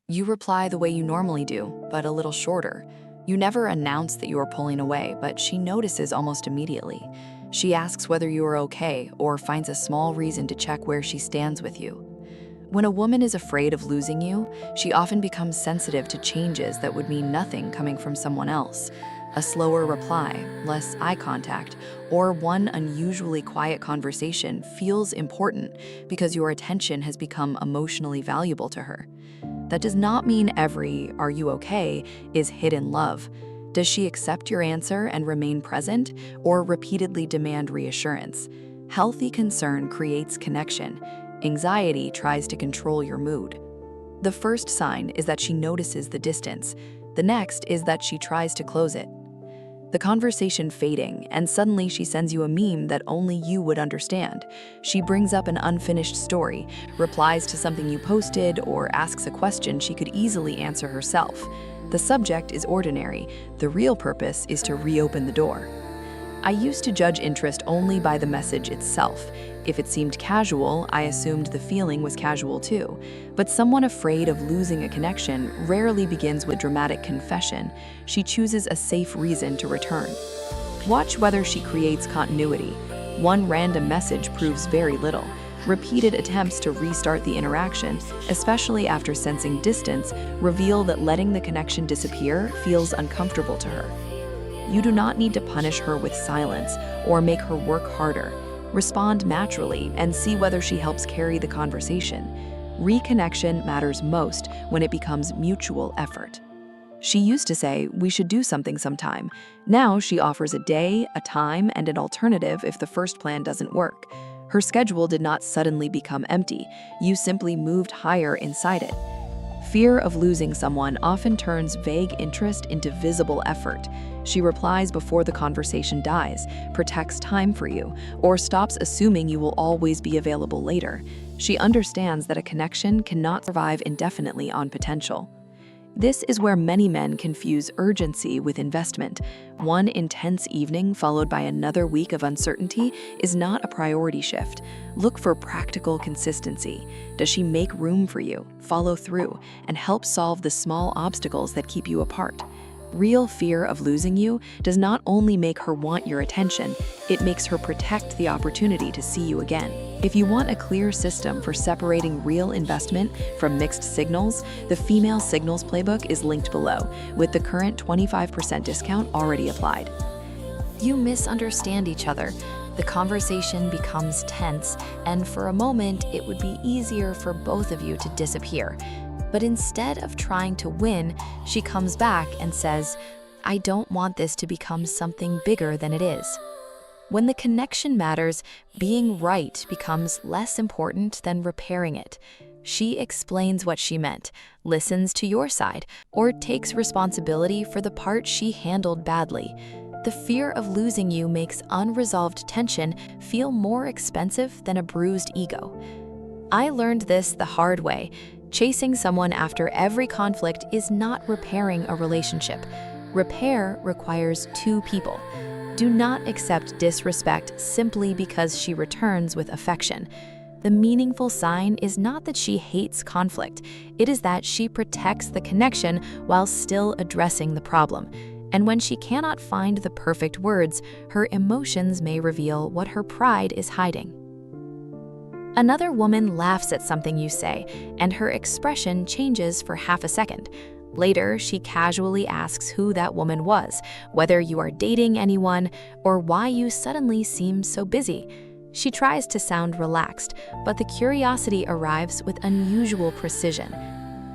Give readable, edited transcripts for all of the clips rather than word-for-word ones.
You reply the way you normally do, but a little shorter. You never announce that you are pulling away, but she notices almost immediately. She asks whether you are okay or finds a small reason to check where she stands with you. When a woman is afraid of losing you, she often becomes sensitive to changes that would mean nothing coming from someone else. A slower reply, less eye contact, or one unusually quiet conversation feels important because your attention has become emotionally valuable to her. That does not mean every "are you okay" is hidden love. Does she accept your answer and remain present, or repeatedly demand reassurance? Healthy concern creates connection. Anxiety tries to control your mood. The first sign is that she notices the distance. The next is that she tries to close it. The conversation fading, and suddenly she sends you a meme that only you would understand. She brings up an unfinished story, replies to something you posted, or asks a question she could easily answer herself. The subject is ordinary. The real purpose is to reopen the door. I used to judge interest only by the message itself. If it seemed casual, I assumed the feeling was casual too. But someone afraid of losing a connection rarely begins with dramatic confession. She chooses a safe reason to return. Watch whether she creates continuity. One random message proves very little. Repeated attempts to restart the interaction, especially after sensing distance, reveal that letting the connection disappear feels uncomfortable to her. You do not need to punish her with silence or make her work harder. Respond naturally and see whether she helps carry the conversation. Reconnection matters most when it becomes mutual effort. She used to say, "We should do something sometime." Now she offers a day, a time, and an alternative if the first plan doesn't work. Her schedule did not suddenly become empty. You simply moved higher inside it. Fear of losing someone often turns vague interest into visible effort. She replies before the conversation dies, protects time for you, or stops assuming you will always be available later. She understands that a connection cannot survive indefinitely on potential. This is where many men confuse urgency with investment. One intense evening followed by another week of uncertainty is not a priority shift. Look for practical consistency. Does she make room for you, follow through, and help solve the small obstacles that keep you apart? Real fear of losing you does not only make her want your attention, it makes her protect the opportunity to see you again. If you want a clear system for separating real investment from mixed signals, the Female Signals Playbook is linked below, with the current 25% discount already applied. You misunderstand each other. The conversation becomes tense, and for a moment, it would be easier for both of you to disappear. But instead of trying to win, she comes back and says, "I don't want this to become something bigger than it is." When the connection matters, being right becomes less important than repairing it. She explains what she meant, listens to your side, or takes responsibility for the part she handled badly. The fear of losing you makes unresolved tension feel more expensive than a bruised ego. I learned this the hard way. Chasing someone after every conflict is not repairing a relationship. Repair requires two people. Do not accept disrespect simply because she returns with affection. The meaningful sign is not that she hates conflict, it is that she protects the connection while still addressing the problem. And when she cannot find the perfect words, her emotions may reveal what her pride is hiding. Another woman laughs at something you say, and her expression changes for half a second. Later, she casually asks who that woman was, whether you are dating anyone, or why you suddenly seem so busy. She tries to sound relaxed, but the curiosity arrives with unusual precision.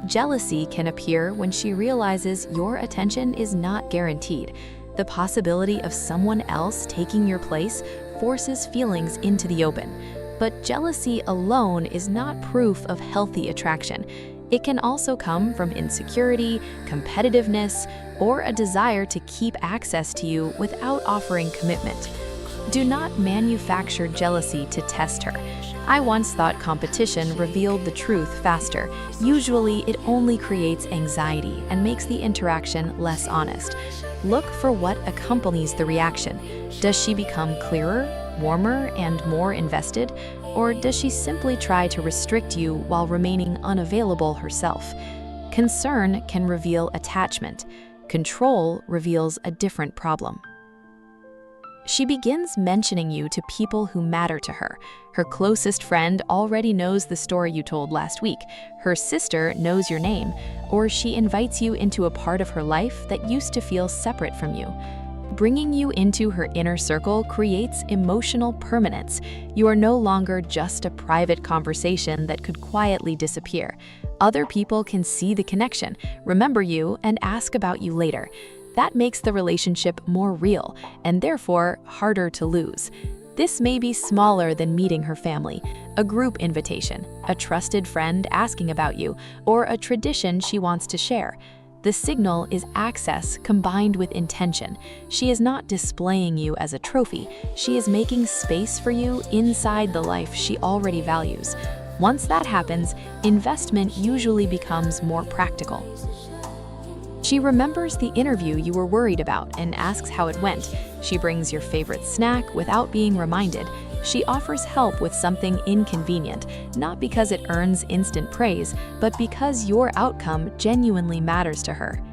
Jealousy can appear when she realizes your attention is not guaranteed. The possibility of someone else taking your place forces feelings into the open. But jealousy alone is not proof of healthy attraction. It can also come from insecurity, competitiveness, or a desire to keep access to you without offering commitment. Do not manufacture jealousy to test her. I once thought competition revealed the truth faster. Usually, it only creates anxiety and makes the interaction less honest. Look for what accompanies the reaction. Does she become clearer, warmer, and more invested? Or does she simply try to restrict you while remaining unavailable herself? Concern can reveal attachment. Control reveals a different problem. She begins mentioning you to people who matter to her. Her closest friend already knows the story you told last week. Her sister knows your name, or she invites you into a part of her life that used to feel separate from you. Bringing you into her inner circle creates emotional permanence. You are no longer just a private conversation that could quietly disappear. Other people can see the connection, remember you, and ask about you later. That makes the relationship more real, and therefore harder to lose. This may be smaller than meeting her family, a group invitation, a trusted friend asking about you, or a tradition she wants to share. The signal is access combined with intention. She is not displaying you as a trophy. She is making space for you inside the life she already values. Once that happens, investment usually becomes more practical. She remembers the interview you were worried about and asks how it went. She brings your favorite snack without being reminded. She offers help with something inconvenient, not because it earns instant praise, but because your outcome genuinely matters to her.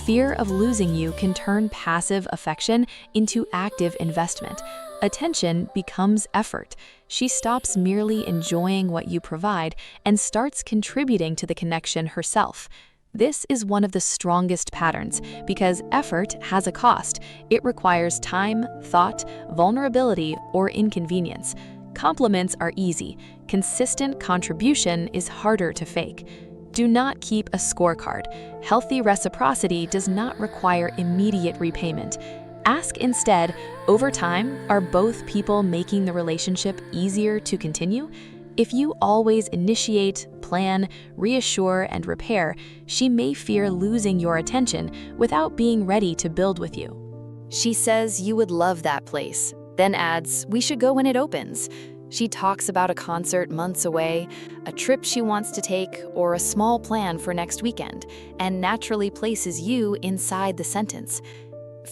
Fear of losing you can turn passive affection into active investment. Attention becomes effort. She stops merely enjoying what you provide and starts contributing to the connection herself. This is one of the strongest patterns because effort has a cost. It requires time, thought, vulnerability, or inconvenience. Compliments are easy. Consistent contribution is harder to fake. Do not keep a scorecard. Healthy reciprocity does not require immediate repayment. Ask instead, over time, are both people making the relationship easier to continue? If you always initiate, plan, reassure, and repair, she may fear losing your attention without being ready to build with you. She says you would love that place, then adds, we should go when it opens. She talks about a concert months away, a trip she wants to take, or a small plan for next weekend, and naturally places you inside the sentence.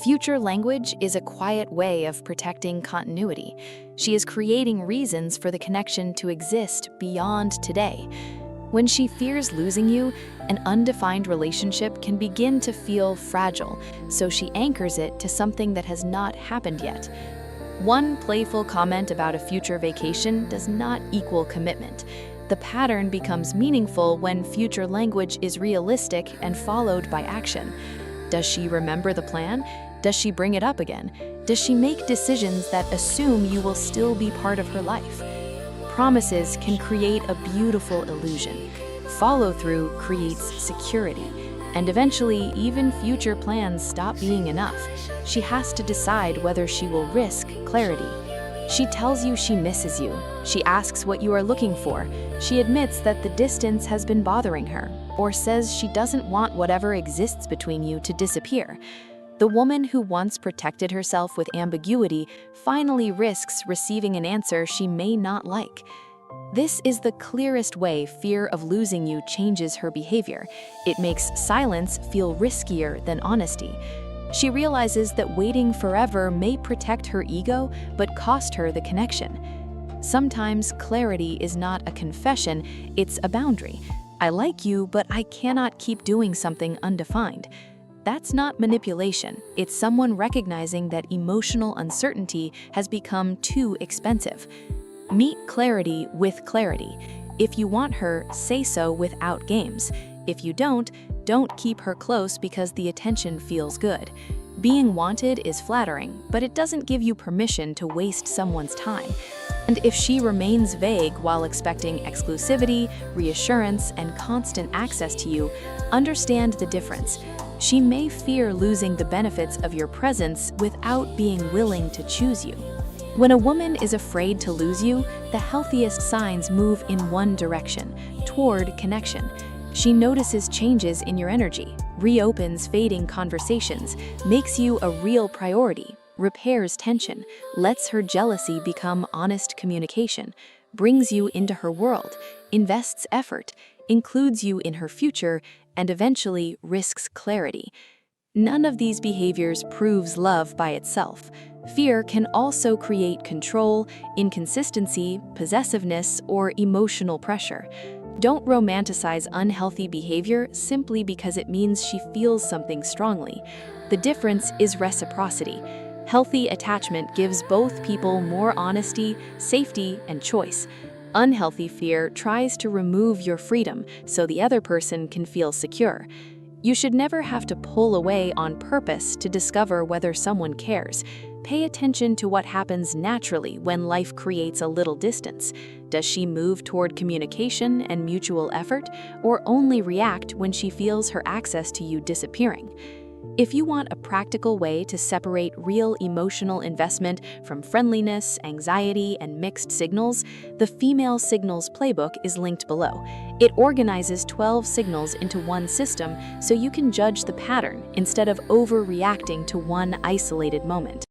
Future language is a quiet way of protecting continuity. She is creating reasons for the connection to exist beyond today. When she fears losing you, an undefined relationship can begin to feel fragile, so she anchors it to something that has not happened yet. One playful comment about a future vacation does not equal commitment. The pattern becomes meaningful when future language is realistic and followed by action. Does she remember the plan? Does she bring it up again? Does she make decisions that assume you will still be part of her life? Promises can create a beautiful illusion. Follow-through creates security. And eventually, even future plans stop being enough. She has to decide whether she will risk clarity. She tells you she misses you. She asks what you are looking for. She admits that the distance has been bothering her, or says she doesn't want whatever exists between you to disappear. The woman who once protected herself with ambiguity finally risks receiving an answer she may not like. This is the clearest way fear of losing you changes her behavior. It makes silence feel riskier than honesty. She realizes that waiting forever may protect her ego, but cost her the connection. Sometimes clarity is not a confession, it's a boundary. I like you, but I cannot keep doing something undefined. That's not manipulation. It's someone recognizing that emotional uncertainty has become too expensive. Meet clarity with clarity. If you want her, say so without games. If you don't keep her close because the attention feels good. Being wanted is flattering, but it doesn't give you permission to waste someone's time. And if she remains vague while expecting exclusivity, reassurance, and constant access to you, understand the difference. She may fear losing the benefits of your presence without being willing to choose you. When a woman is afraid to lose you, the healthiest signs move in one direction, toward connection. She notices changes in your energy, reopens fading conversations, makes you a real priority, repairs tension, lets her jealousy become honest communication, brings you into her world, invests effort, includes you in her future, and eventually risks clarity. None of these behaviors proves love by itself. Fear can also create control, inconsistency, possessiveness, or emotional pressure. Don't romanticize unhealthy behavior simply because it means she feels something strongly. The difference is reciprocity. Healthy attachment gives both people more honesty, safety, and choice. Unhealthy fear tries to remove your freedom so the other person can feel secure. You should never have to pull away on purpose to discover whether someone cares. Pay attention to what happens naturally when life creates a little distance. Does she move toward communication and mutual effort, or only react when she feels her access to you disappearing? If you want a practical way to separate real emotional investment from friendliness, anxiety, and mixed signals, the Female Signals Playbook is linked below. It organizes 12 signals into one system so you can judge the pattern instead of overreacting to one isolated moment.